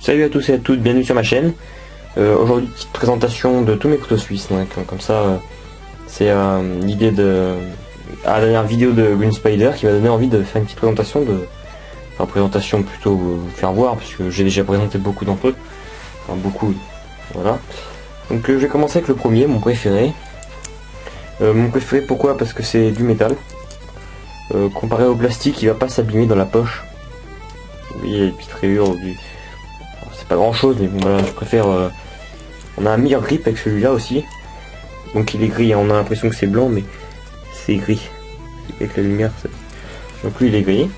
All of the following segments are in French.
Salut à tous et à toutes, bienvenue sur ma chaîne. Aujourd'hui, petite présentation de tous mes couteaux suisses. Donc, comme ça, c'est l'idée de... à la dernière vidéo de Green Spider qui m'a donné envie de faire une petite présentation de... Enfin, présentation plutôt vous faire voir, parce que j'ai déjà présenté beaucoup d'entre eux. Enfin, beaucoup, voilà. Donc je vais commencer avec le premier, mon préféré. Mon préféré, pourquoi? Parce que c'est du métal. Comparé au plastique, il va pas s'abîmer dans la poche. Vous voyez les petites rayures du... C'est pas grand chose, mais bon, voilà, je préfère... On a un meilleur grip avec celui-là aussi. Donc il est gris, on a l'impression que c'est blanc, mais c'est gris. Avec la lumière, donc lui il est gris.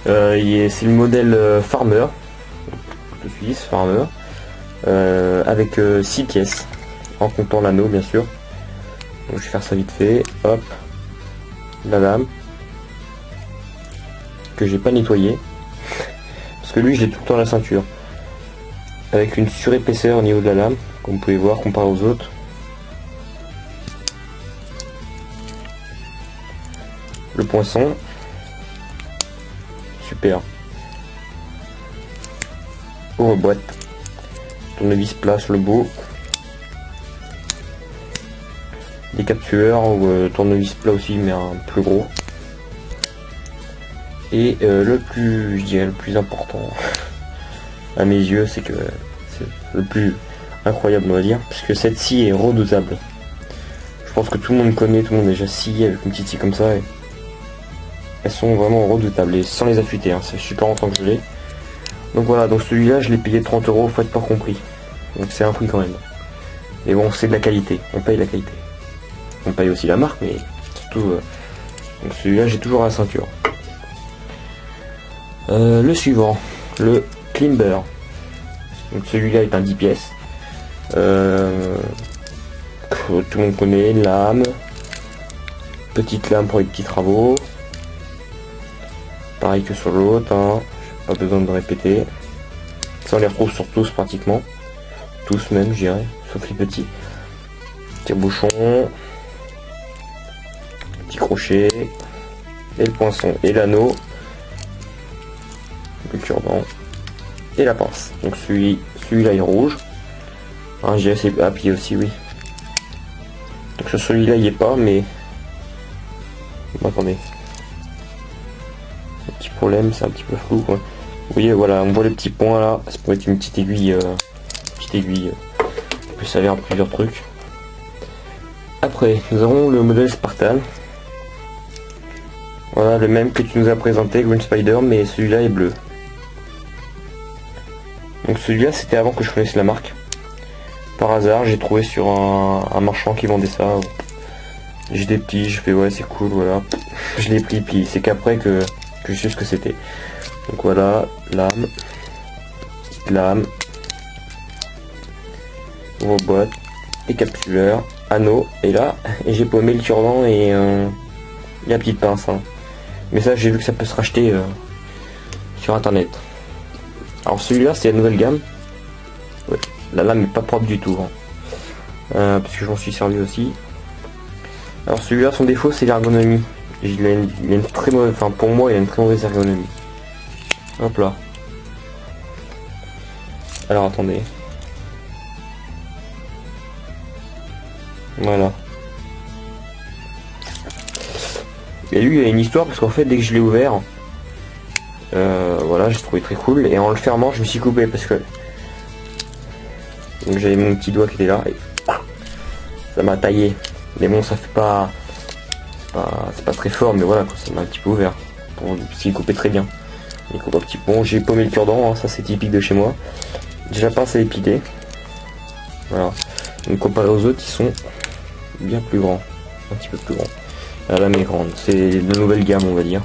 C'est le modèle Farmer. Couteau suisse, Farmer. Avec 6 pièces. En comptant l'anneau, bien sûr. Donc je vais faire ça vite fait. Hop. La lame. Que j'ai pas nettoyé. Parce que lui, je l'ai tout le temps à la ceinture. Avec une surépaisseur au niveau de la lame, comme vous pouvez voir, comparé aux autres. Le poinçon. Super. Ouvre-boîte. Tournevis plat sur le bout. Décapsuleur ou tournevis plat aussi, mais un plus gros. Et le plus important à mes yeux, c'est que c'est le plus incroyable, on va dire, parce que cette scie est redoutable. Je pense que tout le monde connaît, tout le monde a déjà scié avec une petite scie comme ça, et elles sont vraiment redoutables, et sans les affûter, hein, c'est super longtemps que je l'ai. Donc voilà, donc celui-là je l'ai payé 30 €, faut être pas compris. Donc c'est un prix quand même. Mais bon, c'est de la qualité, on paye la qualité. On paye aussi la marque, mais surtout... donc celui-là j'ai toujours à la ceinture. Le suivant, le Climber. Donc celui-là est un 10 pièces. Tout le monde connaît, lame. Petite lame pour les petits travaux. Pareil que sur l'autre, hein. Pas besoin de répéter. Ça on les retrouve sur tous pratiquement. Tous même, je dirais, sauf les petits. Tire-bouchon. Petit crochet. Et le poinçon. Et l'anneau. Le cure-dent. Et la pince. Donc celui-là est rouge. Hein, j'ai assez appuyé aussi, oui. Donc sur celui-là il est pas, mais bon, attendez. Un petit problème, c'est un petit peu flou, quoi. Vous voyez, voilà, on voit les petits points là. Ça pourrait être une petite aiguille, qui peut servir à plusieurs trucs. Après, nous avons le modèle Spartan. Voilà, le même que tu nous as présenté, Green Spider, mais celui-là est bleu. Donc celui-là c'était avant que je connaisse la marque. Par hasard j'ai trouvé sur un marchand qui vendait ça. J'étais petit, je fais ouais c'est cool, voilà. Je l'ai pris, puis c'est qu'après que je sais ce que c'était. Donc voilà, lame, petite lame, boîte, décapsuleur, anneau, et là j'ai paumé le cure-dent et la petite pince. Hein. Mais ça j'ai vu que ça peut se racheter sur internet. Alors celui-là c'est la nouvelle gamme. Ouais, la lame est pas propre du tout, hein. Parce que j'en suis servi aussi. Alors celui-là, son défaut c'est l'ergonomie. Il a une très mauvaise, enfin pour moi il a une très mauvaise ergonomie. Hop là. Alors attendez. Voilà. Et lui il a une histoire parce qu'en fait dès que je l'ai ouvert, voilà, j'ai trouvé très cool, et en le fermant je me suis coupé parce que donc j'avais mon petit doigt qui était là et ça m'a taillé, mais bon ça fait pas, c'est pas très fort, mais voilà, ça m'a un petit peu ouvert parce qu'il coupait très bien. Il coupe un petit peu. Bon, j'ai paumé le cure-dent, hein, ça c'est typique de chez moi. Déjà pince à épiler, voilà. Donc comparé aux autres ils sont bien plus grands, un petit peu plus grands. La lame est grande, c'est de nouvelle gamme on va dire.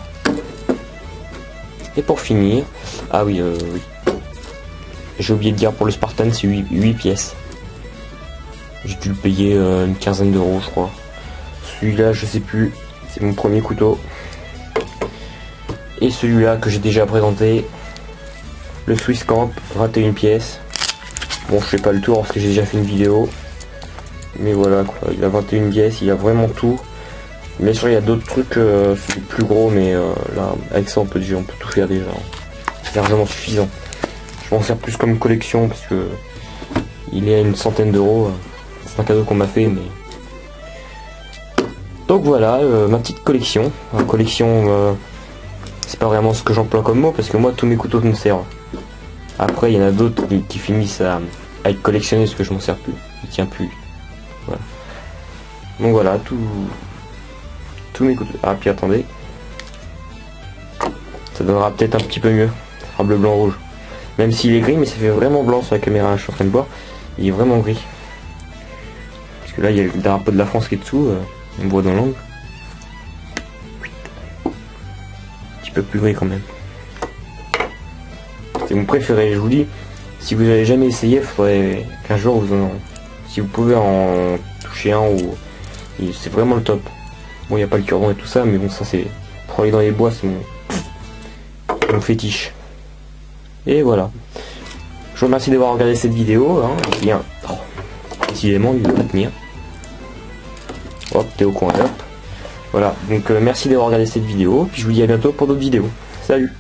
Et pour finir, ah oui, oui. J'ai oublié de dire pour le Spartan, c'est 8 pièces. J'ai dû le payer une quinzaine d'euros, je crois. Celui-là, je sais plus, c'est mon premier couteau. Et celui-là que j'ai déjà présenté, le Swiss Camp, 21 pièces. Bon, je fais pas le tour parce que j'ai déjà fait une vidéo. Mais voilà, quoi, il a 21 pièces, il a vraiment tout. Bien sûr il y a d'autres trucs plus gros, mais là avec ça on peut tout faire déjà, c'est largement suffisant. Je m'en sers plus comme collection parce que il est à une centaine d'euros. C'est un cadeau qu'on m'a fait, mais... Donc voilà, ma petite collection. C'est pas vraiment ce que j'emploie comme mot, parce que moi, tous mes couteaux me servent. Après, il y en a d'autres qui finissent à être collectionnés, parce que je m'en sers plus. Il tient plus. Voilà. Donc voilà, tous mes couteaux... Ah, puis attendez. Ça donnera peut-être un petit peu mieux. Ça fera bleu, blanc, rouge. Même s'il est gris, mais ça fait vraiment blanc sur la caméra, je suis en train de voir. Il est vraiment gris. Parce que là, il y a le drapeau de la France qui est dessous. On voit dans l'angle. Un petit peu plus gris quand même. C'est mon préféré, je vous dis. Si vous n'avez jamais essayé, il faudrait qu'un jour vous en... Si vous pouvez en toucher un, ou... c'est vraiment le top. Bon, il n'y a pas le cure-dent et tout ça, mais bon, ça c'est... Pour aller dans les bois, c'est mon fétiche. Et voilà. Je vous remercie d'avoir regardé cette vidéo. Hein. Bien. Oh. Décidément, il ne veut pas tenir. Hop, t'es au coin, hop. Voilà, donc merci d'avoir regardé cette vidéo. Puis je vous dis à bientôt pour d'autres vidéos. Salut!